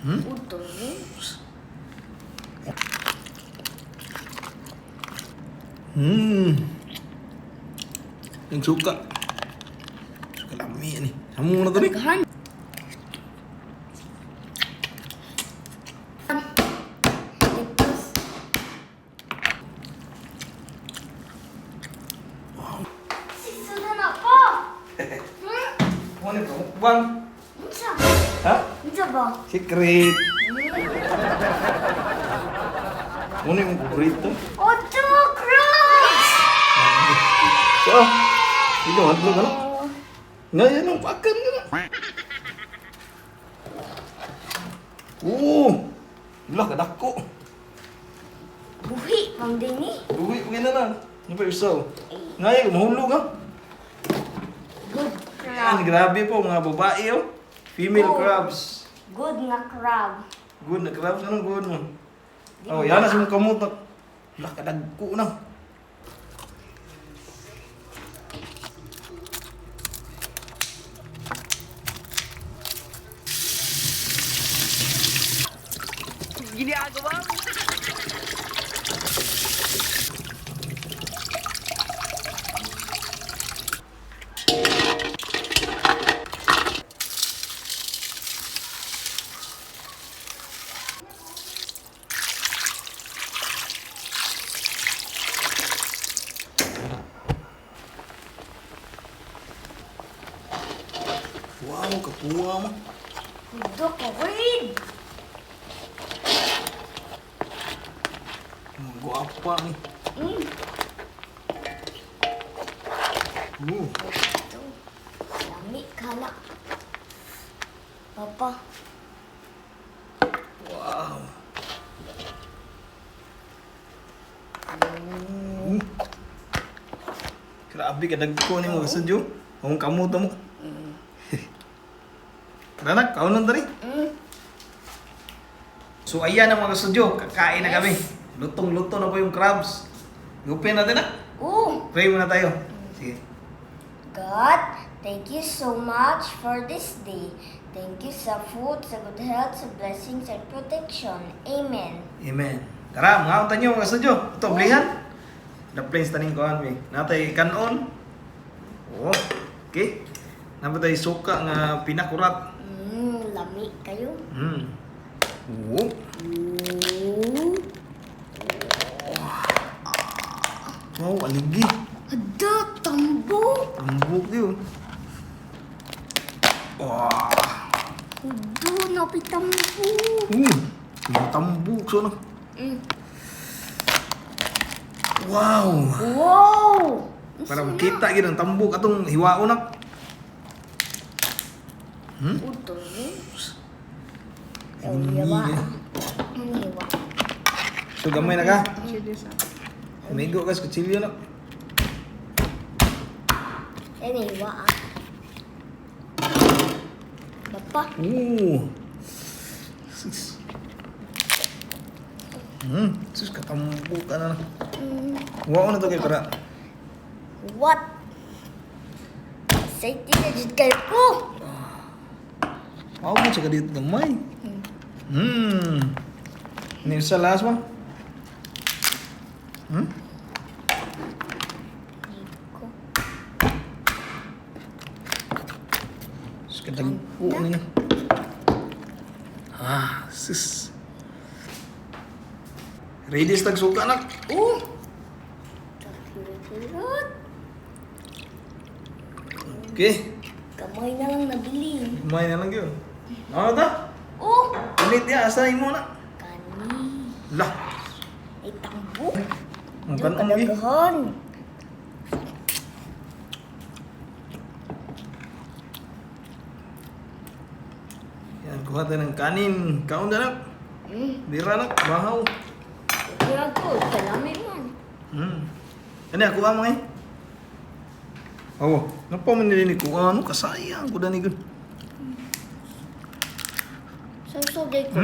Udah nih. Yang suka lami nih. Kamu mana tadi? Kan. Sudah apa? Mana kamu bang? Bisa. Hah? Bisa bang. Secret. Mana yang burrito? Ojo cross. So, ini mana dulu kan? Nggak ya nang pakan kan? Lah kadako. Buhi bang Denny. Duit begini na. Ini pa isaw. Ngayon, mahulog ha? Good Yan, crab. grabe po mga babae oh. Female Oh. crabs. Good na crab. Good na crabs. Anong good mo? Oh, yan na sa mga kamot na. Lah, kadagko na. Ginagawa mo. Wow, kapuwa mo. Udah kawin. Guwapa ni. Ito. Lami ka na. Papa. Wow. Grabe kadagko ni mo sudyo. Ang kamot mo. Ranak, kau nun tadi? So ayan ang mga studio, kakain na kami. Lutong-luto na po yung crabs. Gupin natin na. Pray muna tayo. Sige. God, thank you so much for this day. Thank you sa food, sa good health, sa blessings and protection. Amen. Amen. Tara, mga unta nyo mga studio. Ito, blihan. The plains taning kohan mi. Natay kanon. Oh, okay. Napatay suka nga pinakurat. Lami kayo. Oh. Wow, aligi. Ada, tambo. Lambok yun. Wah. Ada, napi tambo. Tambuk so na. Wow. Wow. Para makita gid ang tambuk atong hiwaon na. Uto ni. Hiwa. Hiwa. So gamay na ka. Migo kas kutsilyo na. Hiwa. Bapa. Sis. Sis katambuk ka na. Wow na to kay para. What? Excited na dyan kayo ko. Wow mo sa dito gamay. Ini sa last one. Iko. Kadagpo niya. Sis. Ready sa tagsuka na. Kakirot. Okay. Kamay na lang nabili. Kumain na lang yun. Ano ta? Ulit ya, asahin mo na. Kani. Lah. Ay tambo. Ang kanon mo eh. Kadagahan. Yan, kuha tayo ng kanin. Kaon na lang. Bira na, bahaw. Kaya ko, kalami man. Ano, kuha mo eh. Oo. Ano pa man nilinig ko? Ano, kasayang ko dani gun. Sasogay ko.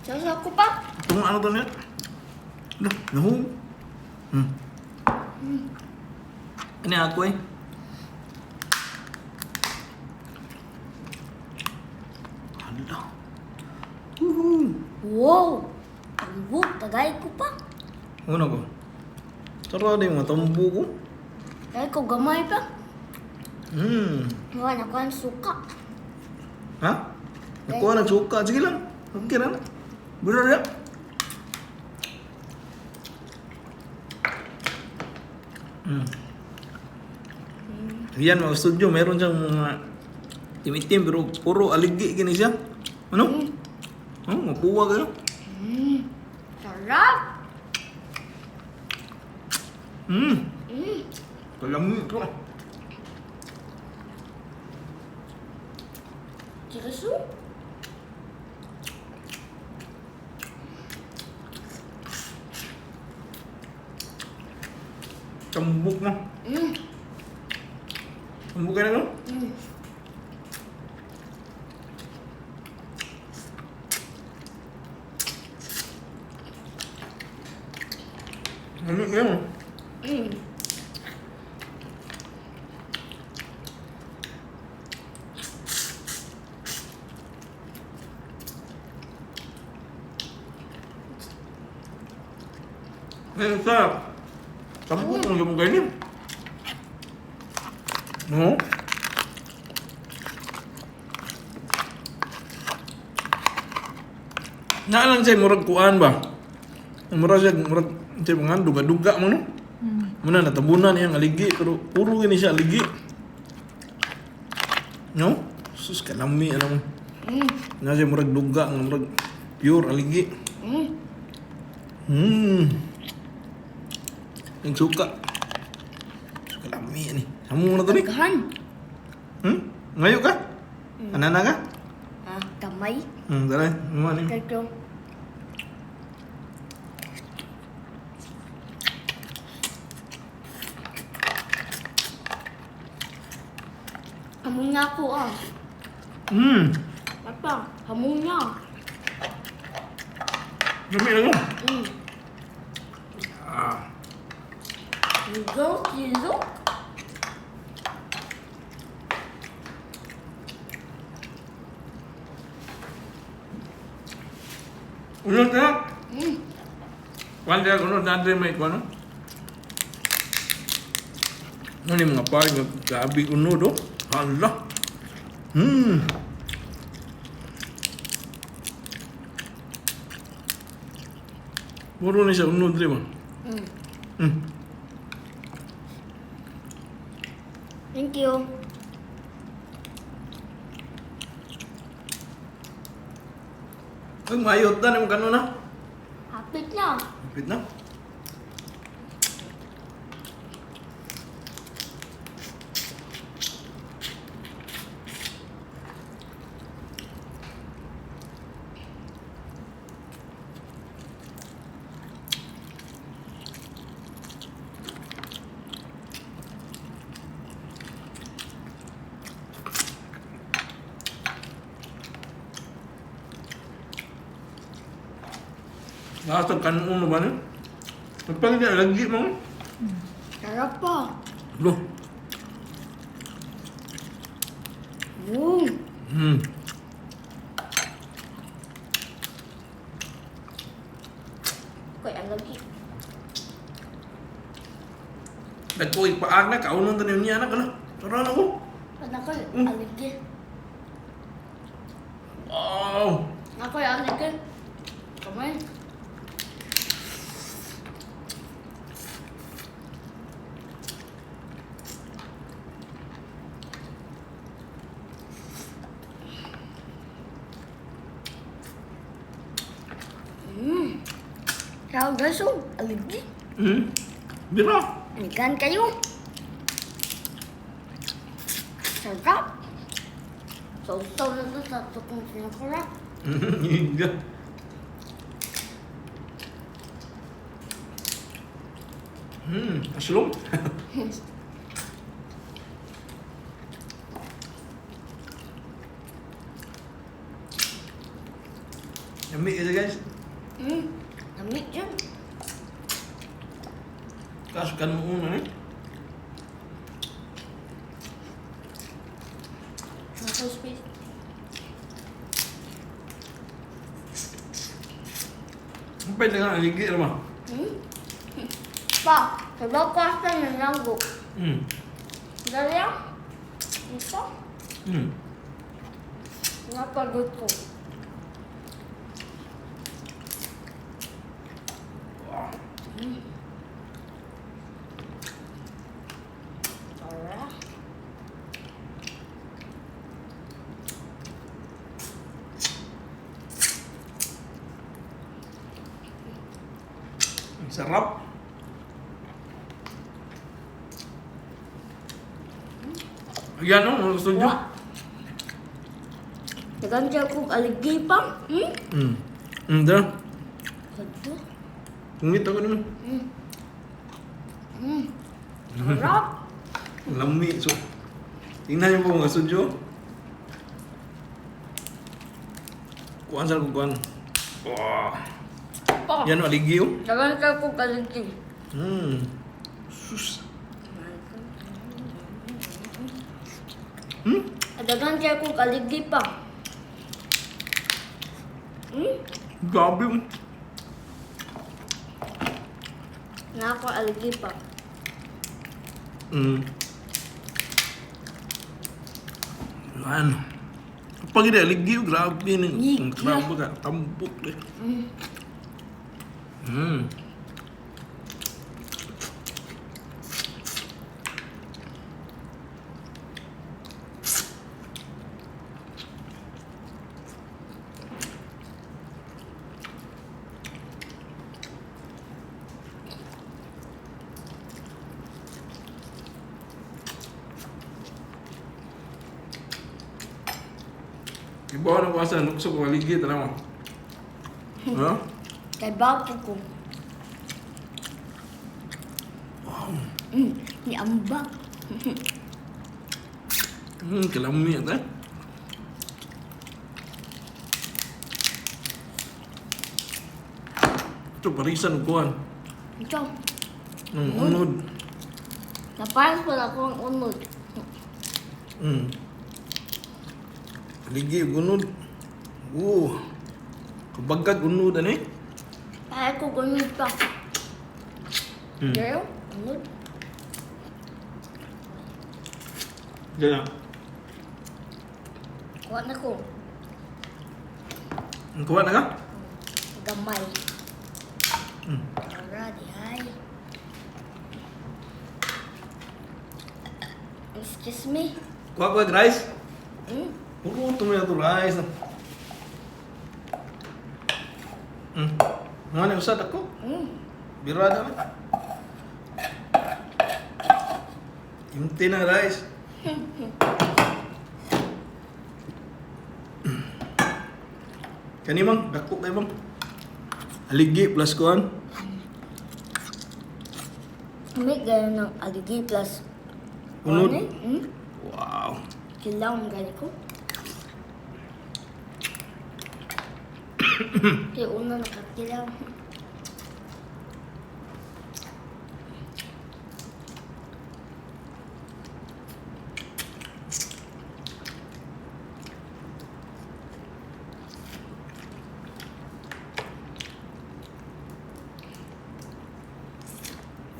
Sasag ko pa. Itong ano to niya? Lah, nahong. Ano ako eh? Hala. Wow! Tambok, tagay ko pa. Ano ko? Tara din mga tambo ko. Tagay ko gamay pa. Wala na ko ang suka. Ha? Nakuha ng suka. Sige lang. Okay na. Bener ya? Yan mga studio, meron siyang mga itim-itim pero puro aligi gini siya. Ano? Makuha ka. Sarap! Kalami ko. Seryoso? Cambuk na. Cambuk ka na no? Ano yan? Ang sarap. Cambuk ang gamang ganyan. No? Naalang siya murag kuan ba? Murag siya mga duga-duga mo no? Muna natabunan niyang aligi pero puro gini siya aligi. No? Sus kalami alam mo. Na siya murag duga, murag pure aligi. Ang suka. Kalami ni. Kamu na to ni? Gahan. Ngayo ka? Anana ka? Kamay. Dala, mo ni. Kaya Hamon niya ako ah. Papa, hamon niya. Dami na mo. Go, kilo. Ulo ka? Kuan dia kuno dandre may kuno. Ano mga pare nga gabi kuno do? Allah. Puro ni siya unod rin ba? Thank you. Ang mayot na naman kano na. Hapit na. Kapit na. Nasa kanon ba niya? Nagpala niya lagi mo. Sarap pa. Loh. Kaya lagi. Nagkuhay paag na kaunon tanim niya anak ano? Tara na ko. Ako aligi. Wow. Ako aligi. Kamay. Sao guys, aligi. Bira. Ikan kayo. Sarap. So na to sa tukong sinakurap. Iya. Aslong. Yummy kasi guys. Lamig dyan. Kasukan mo una eh. Nasa space. Sampai dengan aligi naman. Hmm? Pa, sabaw ko sa nananggo. Dali ah. Ito. Napagod ko. Tara. Sarap. Ayan o, mga gusto nyo. Wah. Naganda ko aligi pa. Ito. Ito. Ngit ako naman. Sarap. Lami. So, tingnan nyo po mga gusto nyo. Kuhaan saan ko kuhaan. Wow. Pa. Yan o, aligi o. Naganda ko aligi. Sus. Naganda ko aligi pa. Grabe o. Na ako aligi pa. Ano? Pag hindi aligi o, grabe ni. Yik, Grabe ka, tambok eh. Ibaw na kuasa, nukso ko aligi, tala mo. Ha? Kay bapo ko. Ni ambak. Kalami ito eh. Ito, parisan ko kuhan. Ito. Unod. Naparas pala ako ang unod. Aligi, unod. Kabagkag unod ano eh. Ay ko unod pa. Girl, unod. Diyan na. Kuha na ko. Kuha na ka? Gamay. Tara, di ay. Excuse me. Kuha ko rice? Hmm? Oo, tumaya ito rice. Mga na usad ako. Birada na. Imti na rice. Kani mang, dako kayo bang? Aligi plus kuhan. May gano'n ng aligi plus Unod. Wow. Kilaw ang gani ko. Kaya una nakakilaw.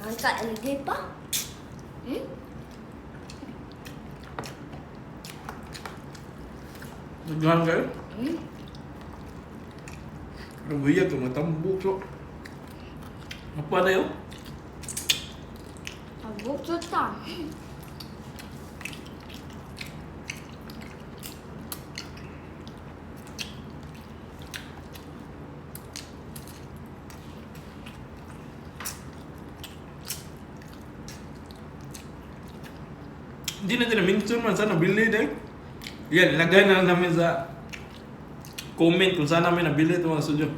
Ang kaaligi pa? Naglahan kayo? Pero gaya ito, matambok so. Apa na yun? Ang bukso ta. Hindi natin na-mention man, sana nabili din. Yan, ilagay na lang namin sa comment kung saan namin nabili ito mga studio.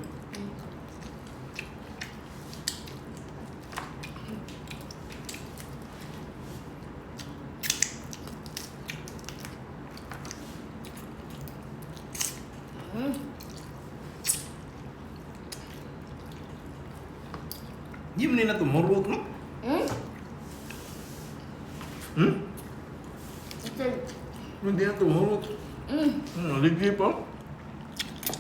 Hindi mo na tumurot, no? Ito. Hindi na tumurot. Aligi pa.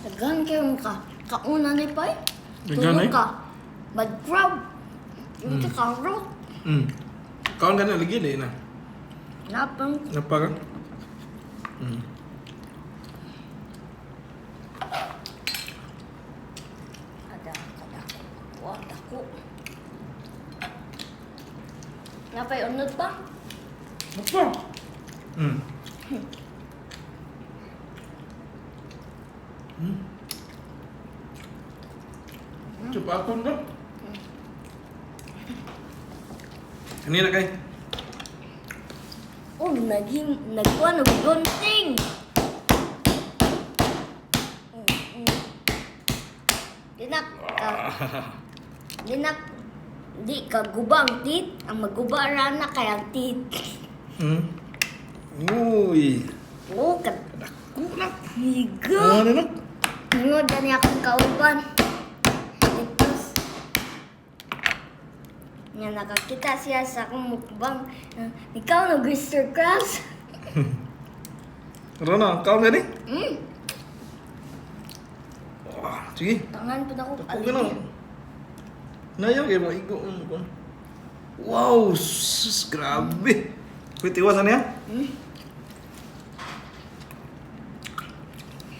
Tagan kayo ka. Kauna ni Pai. Ganyan, Tulog eh? ka. Bad crab. Hindi Mm. ka karot. Kaon ka na lagi na. Napang. Napa ka? Ada. Wah, dako. Napay unod pa? Napa? Cepat ka. Kanina kay. Oh, nagkuha ng gunting. Dinak ka. Dinak. Di ka gubang tit. Ang maguba rana kaya tit. Uy. Oh, Kunak. higa. Ano na? Nungod na niya akong kauban. Tapos, nga nakakita siya sa akong mukbang. Ikaw nag-Mr. Krabs? Rona, kaon ka ni? Sige. Tangan po na ko. Ako gano'n. Nayang kayo mga igo. Wow, sus, grabe. Kuy, tiwasan niya?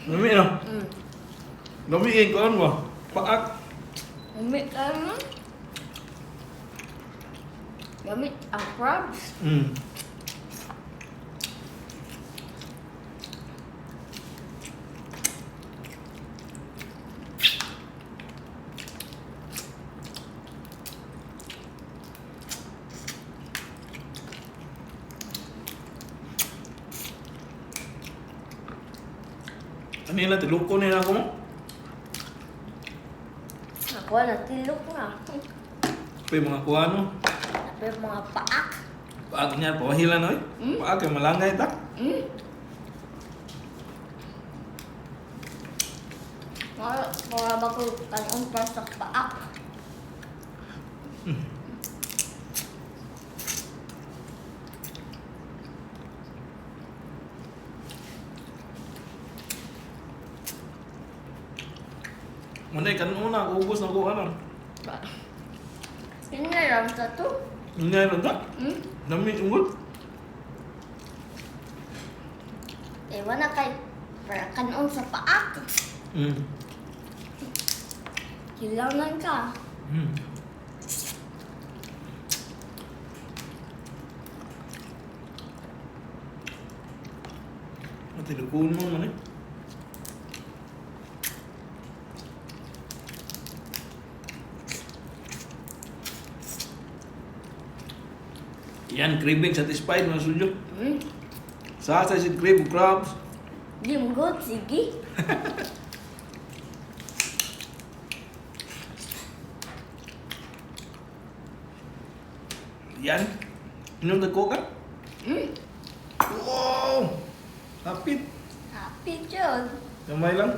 Dami na. Dami kayo kaon mo. Paak. Gamit ka na. Gamit ang crabs. Kanina, tiluko nila ako mo. Ako na tilok na. Pa yung mga kuha no. Tapi mga paak. Paak niya, pawahila no eh. Paak yung malangay ta. Mga bakul kanong pa sa paak. Manay, kanuna, ubos na ko ano. Yun nga lang sa to. Nangyay lang ta. Dami ungol. Ewan na kay para kanon sa paak. Kilaunan ka. Matilukon mo man eh. Yan, craving satisfied mga sujo. Sa si crave crabs. Di mo good, sige. Yan. Inom na ko ka? Wow! Hapit. Happy John. Gamay lang.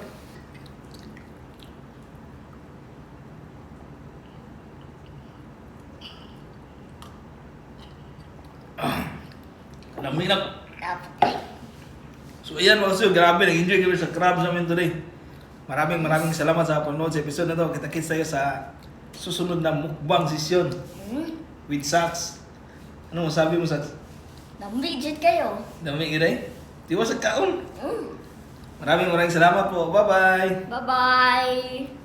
Dami na. Dapat So ayan mga suyo, grabe, nag-enjoy kami sa crabs namin today. Maraming salamat sa panonood sa episode na to. Kita-kits tayo sa susunod na mukbang session with Sax. Ano masabi mo, Sax? Nambijit kayo. Dami iray. Tiwas sa kaon. Maraming salamat po. Bye-bye. Bye-bye.